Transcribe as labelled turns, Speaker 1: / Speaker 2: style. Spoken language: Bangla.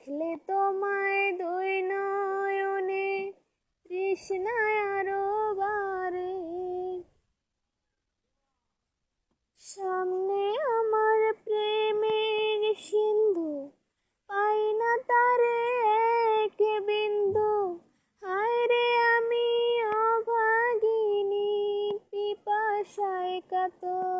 Speaker 1: দেখলে তোমায় দুই নয়নে তৃষ্ণায় আরো বাড়ে। সামনে আমার প্রেমের সিন্ধু, পাই না তারে এক বিন্দু। হায় রে আমি অভাগিনী, পিপাসায় কাতর।